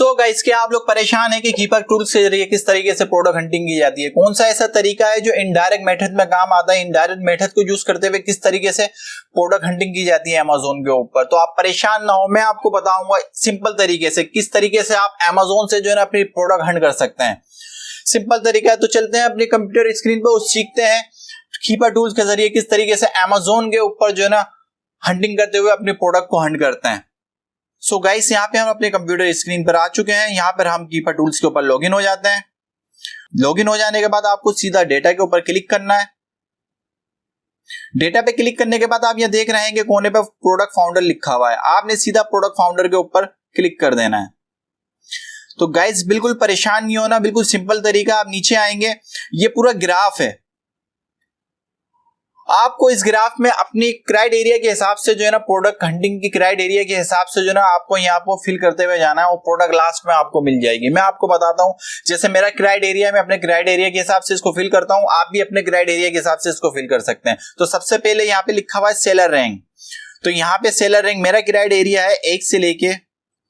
So guys, क्या आप लोग परेशान हैं कि कीपर टूल्स के जरिए किस तरीके से प्रोडक्ट हंटिंग की जाती है? कौन सा ऐसा तरीका है जो इनडायरेक्ट मेथड में काम आता है? इनडायरेक्ट मेथड को यूज करते हुए किस तरीके से प्रोडक्ट हंटिंग की जाती है अमेज़न के ऊपर? तो आप परेशान ना हो, मैं आपको बताऊंगा सिंपल तरीके से किस तरीके से आप अमेज़न से जो है ना अपनी प्रोडक्ट हंट कर सकते हैं। सिंपल तरीका है, तो चलते हैं अपनी कंप्यूटर स्क्रीन पर और सीखते हैं कीपर टूल्स के जरिए किस तरीके से अमेज़न के ऊपर जो है ना हंटिंग करते हुए अपने प्रोडक्ट को हंट करते हैं। सो गाइस, यहाँ पे हम अपने कंप्यूटर स्क्रीन पर आ चुके हैं। यहाँ पर हम कीपर टूल्स के ऊपर लॉगिन हो जाते हैं। लॉगिन हो जाने के बाद आपको सीधा डेटा के ऊपर क्लिक करना है। डेटा पे क्लिक करने के बाद आप यहाँ देख रहे हैं कि कोने पे प्रोडक्ट फाउंडर लिखा हुआ है। आपने सीधा प्रोडक्ट फाउंडर के ऊपर क्लिक कर देना है। तो गाइस, बिल्कुल परेशान नहीं होना, बिल्कुल सिंपल तरीका। आप नीचे आएंगे, ये पूरा ग्राफ है। आपको इस ग्राफ में अपनी क्राइटेरिया के हिसाब से जो है ना प्रोडक्ट हंटिंग की क्राइटेरिया के हिसाब से जो है ना आपको यहाँ पर फिल करते हुए जाना है और प्रोडक्ट लास्ट में आपको मिल जाएगी। मैं आपको बताता हूँ, जैसे मेरा क्राइटेरिया, मैं अपने क्राइटेरिया के हिसाब से इसको फिल करता हूँ, आप भी अपने क्राइटेरिया के हिसाब से इसको फिल कर सकते हैं। तो सबसे पहले यहाँ पे लिखा हुआ है सेलर रैंक। तो यहाँ पे सेलर रैंक मेरा क्राइटेरिया है 1 से लेके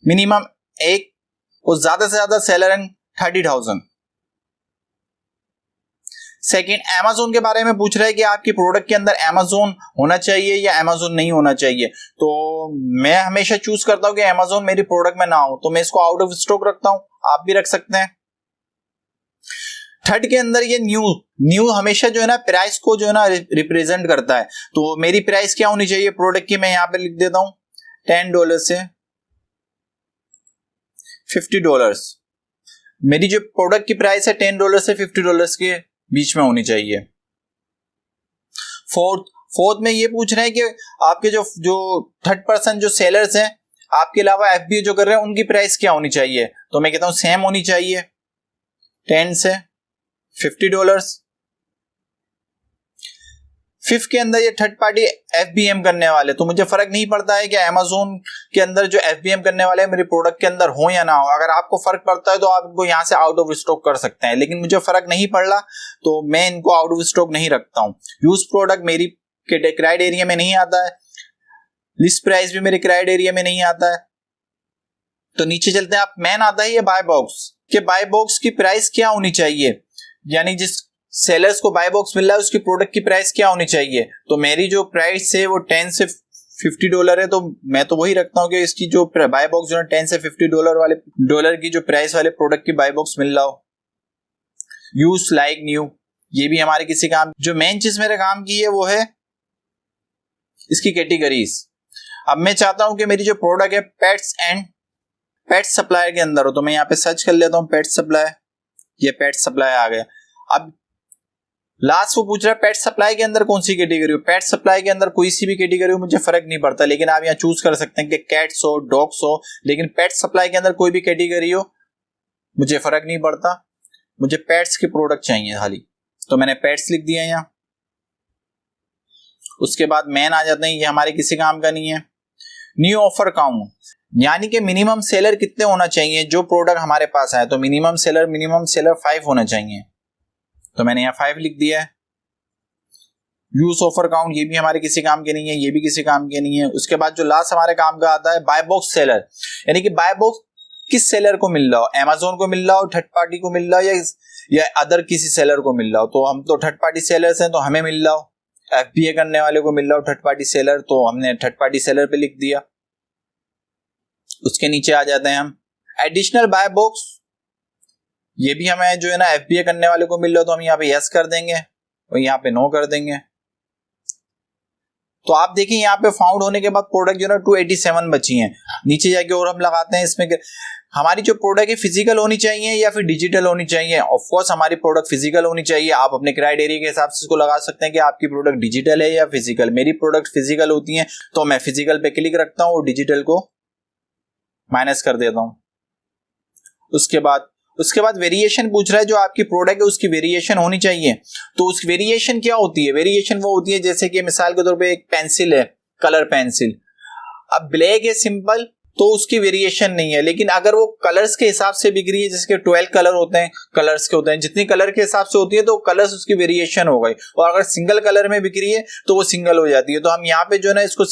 मिनिमम 1 और ज्यादा से ज्यादा सेलर रैंक 30,000। सेकंड, अमेज़न के बारे में पूछ रहा है कि आपकी प्रोडक्ट के अंदर अमेज़न होना चाहिए या अमेज़न नहीं होना चाहिए। तो मैं हमेशा चूज करता हूं कि अमेज़न मेरी प्रोडक्ट में ना हो, तो मैं इसको आउट ऑफ स्टॉक रखता हूं, आप भी रख सकते हैं। थर्ड के अंदर ये न्यू हमेशा जो है ना प्राइस को जो है ना रिप्रेजेंट करता है। तो मेरी प्राइस क्या होनी चाहिए प्रोडक्ट की, मैं यहां पे लिख देता हूं $10 से $50। मेरी जो प्रोडक्ट की प्राइस है $10 से $50 के बीच में होनी चाहिए। फोर्थ में ये पूछ रहे हैं कि आपके जो थर्ड पर्सन जो सेलर्स हैं आपके अलावा एफबीओ जो कर रहे हैं उनकी प्राइस क्या होनी चाहिए। तो मैं कहता हूं सेम होनी चाहिए, $10 से $50। फिफ्थ के अंदर ये थर्ड पार्टी एफबीएम करने वाले, तो मुझे फर्क नहीं पड़ता है कि अमेज़न के अंदर जो एफबीएम करने वाले मेरे प्रोडक्ट के अंदर हो या ना हो। अगर आपको फर्क पड़ता है तो आप इनको यहाँ से आउट ऑफ स्टॉक कर सकते हैं, लेकिन मुझे फर्क नहीं पड़ रहा तो मैं इनको आउट ऑफ स्टॉक नहीं रखता हूँ। यूज प्रोडक्ट मेरी क्राइटेरिया में नहीं आता है, लिस्ट प्राइस भी मेरे क्राइटेरिया में नहीं आता है। तो नीचे चलते हैं, आप मैन आता है ये बाय बॉक्स के बाय बॉक्स की प्राइस क्या होनी चाहिए, यानी जिस सेलर्स को बाय बॉक्स मिल रहा है उसकी प्रोडक्ट की प्राइस क्या होनी चाहिए। तो मेरी जो प्राइस है वो $10 से $50 है, तो मैं तो वही रखता हूँ कि इसकी जो बाय बॉक्स जो है $10 से $50 वाले डॉलर की जो प्राइस वाले प्रोडक्ट की बाय बॉक्स मिल रहा हो। यूज लाइक न्यू, ये भी हमारे किसी काम। जो मेन चीज मेरे काम की है वो है इसकी कैटेगरीज। अब मैं चाहता हूं कि मेरी जो प्रोडक्ट है पेट्स एंड पेट सप्लाई के अंदर हो, तो मैं यहाँ पे सर्च कर लेता हूँ पेट सप्लाई। ये पेट सप्लाई आ गया। अब लास्ट वो पूछ रहा है पेट सप्लाई के अंदर कौन सी कैटेगरी हो। पेट सप्लाई के अंदर कोई सी भी कैटेगरी हो मुझे फर्क नहीं पड़ता, लेकिन आप यहाँ चूज कर सकते हैं कि कैट्स हो, डॉग्स हो, लेकिन पेट सप्लाई के अंदर कोई भी कैटेगरी हो मुझे फर्क नहीं पड़ता। मुझे पेट्स के प्रोडक्ट चाहिए खाली, तो मैंने पेट्स लिख दिया यहाँ। उसके बाद मैन आ जाते हैं, ये हमारे किसी काम का नहीं है। न्यू ऑफर काउंट, यानी कि मिनिमम सेलर कितने होना चाहिए जो प्रोडक्ट हमारे पास आए। तो मिनिमम सेलर 5 होना चाहिए, तो मैंने यहाँ 5 लिख दिया है। यूज ऑफर काउंट, ये भी हमारे किसी काम के नहीं है, ये भी किसी काम के नहीं है। उसके बाद जो लास्ट हमारे काम का आता है बाय बॉक्स सेलर, यानी कि बाय बॉक्स किस सेलर को मिल रहा हो, अमेज़न को मिल रहा हो, थर्ड पार्टी को मिल रहा हो या अदर किसी सेलर को मिल रहा हो। तो हम तो थर्ड पार्टी सेलर्स हैं तो हमें मिल रहा हो, एफबीए करने वाले को मिल रहा हो थर्ड पार्टी सेलर, तो हमने थर्ड पार्टी सेलर पे लिख दिया। उसके नीचे आ जाते हैं हम एडिशनल बाय बॉक्स, ये भी हमें जो है ना एफबीए करने वाले को मिल रहा हो, तो हम यहाँ पे यस कर देंगे और यहाँ पे नो कर देंगे। तो आप देखिए यहाँ पे फाउंड होने के बाद प्रोडक्ट जो है ना 287 बची हैं। नीचे जाके और हम लगाते हैं इसमें हमारी जो प्रोडक्ट है फिजिकल होनी चाहिए या फिर डिजिटल होनी चाहिए। ऑफ कोर्स हमारी प्रोडक्ट फिजिकल होनी चाहिए। आप अपने क्राइटेरिया के हिसाब से इसको लगा सकते हैं कि आपकी प्रोडक्ट डिजिटल है या फिजिकल। मेरी प्रोडक्ट फिजिकल होती है तो मैं फिजिकल पे क्लिक रखता हूँ और डिजिटल को माइनस कर देता हूँ। उसके बाद वेरिएशन पूछ रहा है, जो आपकी प्रोडक्ट है उसकी वेरिएशन होनी चाहिए। तो उस वेरिएशन क्या होती है, वेरिएशन वो होती है जैसे कि मिसाल के तौर पे एक पेंसिल है, कलर पेंसिल, अब ब्लैक है सिंपल तो उसकी वेरिएशन नहीं है, लेकिन अगर वो कलर्स के हिसाब से बिक रही है, जिसके 12 कलर होते हैं, कलर्स के होते हैं, जितनी कलर के हिसाब से होती है तो कलर्स उसकी वेरिएशन हो गई। और अगर सिंगल कलर में बिक रही है तो वो सिंगल हो जाती है। तो हम यहाँ पे जो है ना इसको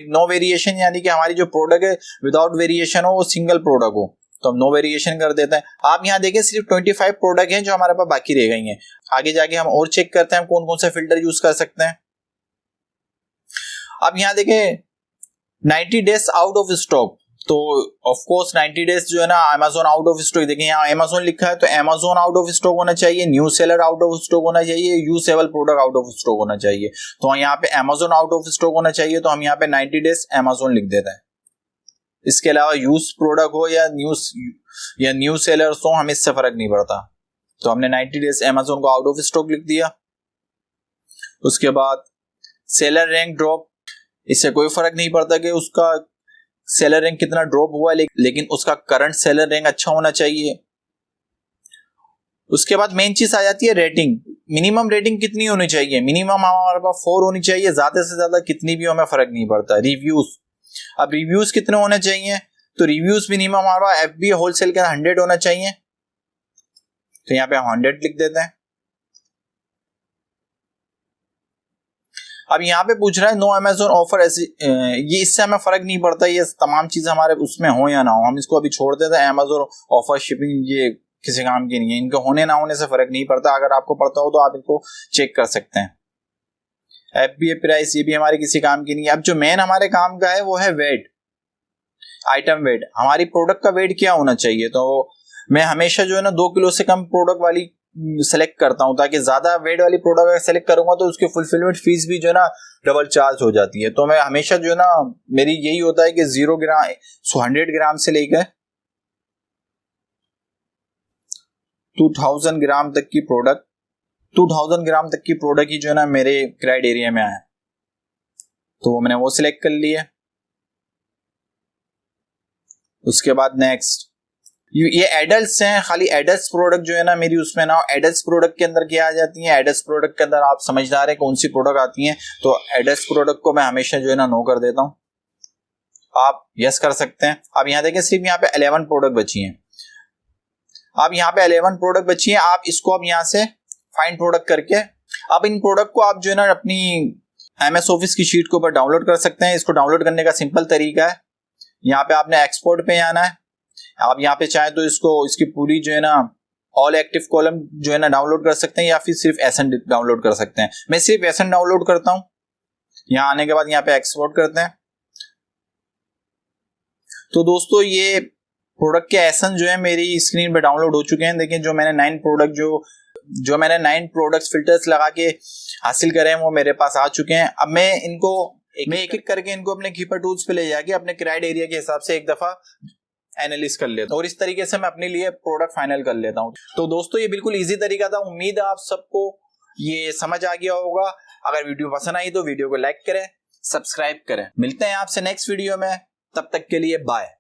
नो वेरिएशन, यानी कि हमारी जो प्रोडक्ट है विदाउट वेरिएशन हो वो सिंगल प्रोडक्ट हो, तो हम नो वेरिएशन कर देते हैं। आप यहाँ देखें सिर्फ 25 प्रोडक्ट हैं जो हमारे पास बाकी रह गई हैं। आगे जाके हम और चेक करते हैं कौन कौन से फिल्टर यूज कर सकते हैं। आप यहाँ देखें 90 डेज आउट ऑफ स्टॉक, तो ऑफ कोर्स 90 डेज जो है ना Amazon आउट ऑफ स्टॉक, देखिए यहाँ Amazon लिखा है तो Amazon आउट ऑफ स्टॉक होना चाहिए, new seller out of stock होना चाहिए, usable product out of stock होना चाहिए। तो यहाँ पे Amazon आउट ऑफ स्टॉक होना चाहिए, तो हम यहाँ पे 90 डेज Amazon लिख देते हैं। इसके अलावा यूज प्रोडक्ट हो या न्यू सेलर्स हो, हमें इससे फर्क नहीं पड़ता। तो हमने 90 डेज Amazon को आउट ऑफ स्टॉक लिख दिया। उसके बाद सेलर रैंक ड्रॉप, इससे कोई फर्क नहीं पड़ता कि उसका सेलर रैंक कितना ड्रॉप हुआ, लेकिन उसका करंट सेलर रैंक अच्छा होना चाहिए। उसके बाद मेन चीज आ जाती है रेटिंग। मिनिमम रेटिंग कितनी होनी चाहिए? मिनिमम हमारे पास 4 होनी चाहिए, ज्यादा से ज्यादा कितनी भी हमें फर्क नहीं पड़ता। रिव्यूज, अब रिव्यूज कितने होने चाहिए? तो रिव्यूज मिनिमम हमारा FBA होलसेल के 100 होना चाहिए, तो यहाँ पे हम 100 लिख देते हैं। अब यहाँ पे पूछ रहा है नो Amazon ऑफर, ये इससे हमें फर्क नहीं पड़ता, ये तमाम चीजें हमारे उसमें हो या ना हो, हम इसको अभी छोड़ देते हैं। Amazon ऑफर शिपिंग ये किसी काम की नहीं है, इनके होने ना होने से फर्क नहीं पड़ता। अगर आपको पड़ता हो तो आप इनको चेक कर सकते हैं। FBA प्राइस ये भी हमारे किसी काम की नहीं है। अब जो मेन हमारे काम का है वो है वेट, आइटम वेट। हमारी प्रोडक्ट का वेट क्या होना चाहिए? तो मैं हमेशा जो है ना 2 किलो से कम प्रोडक्ट वाली सेलेक्ट करता हूं, ताकि ज्यादा वेट वाली प्रोडक्ट सेलेक्ट करूंगा तो उसकी फुलफिलमेंट फीस भी जो है ना डबल चार्ज हो जाती है। तो मैं हमेशा जो है ना मेरी यही होता है कि 0 ग्राम 100 ग्राम से लेकर 2000 ग्राम तक की प्रोडक्ट, 2000 ग्राम तक की प्रोडक्ट ही जो है ना मेरे क्राइटेरिया में आया, तो मैंने वो सिलेक्ट कर लिया। उसके बाद नेक्स्ट, ये एडल्ट्स हैं, खाली एडल्ट्स प्रोडक्ट जो है ना मेरी उसमें ना, एडल्ट्स प्रोडक्ट के अंदर क्या आ जाती है? एडल्ट्स प्रोडक्ट के अंदर आप समझदार है कौन सी प्रोडक्ट आती हैं, तो एडल्ट्स प्रोडक्ट को मैं हमेशा जो है ना नो कर देता हूं, आप यस कर सकते हैं। अब यहाँ देखें सिर्फ यहाँ पे 11 प्रोडक्ट बची हैं। अब यहाँ पे 11 प्रोडक्ट बची हैं, आप इसको अब यहाँ से फाइंड प्रोडक्ट करके अब इन प्रोडक्ट को आप जो है ना अपनी MS ऑफिस की शीट के ऊपर डाउनलोड कर सकते हैं। इसको डाउनलोड करने का सिंपल तरीका है, यहाँ पे आपने एक्सपोर्ट पे आना है। आप यहाँ पे चाहे तो इसकी पूरी जो है ना ऑल एक्टिव कॉलम जो है ना डाउनलोड कर सकते हैं, या फिर सिर्फ एसएन डाउनलोड कर सकते हैं। मैं सिर्फ एसएन डाउनलोड करता हूँ। यहाँ आने के बाद यहाँ पे एक्सपोर्ट करते हैं। तो दोस्तों ये प्रोडक्ट के एसएन जो है मेरी स्क्रीन पे डाउनलोड हो चुके हैं। देखिए जो मैंने 9 प्रोडक्ट्स फिल्टर्स लगा के हासिल करे हैं वो मेरे पास आ चुके हैं। अब मैं एक एक करके इनको अपने कीपर टूल्स पे ले जाके अपने क्राइटेरिया के हिसाब से एक दफा एनालिसिस कर लेता हूँ, और इस तरीके से मैं अपने लिए प्रोडक्ट फाइनल कर लेता हूँ। तो दोस्तों ये बिल्कुल इजी तरीका था। उम्मीद है आप सबको ये समझ आ गया होगा। अगर वीडियो पसंद आई तो वीडियो को लाइक करें, सब्सक्राइब करें। मिलते हैं आपसे नेक्स्ट वीडियो में, तब तक के लिए बाय।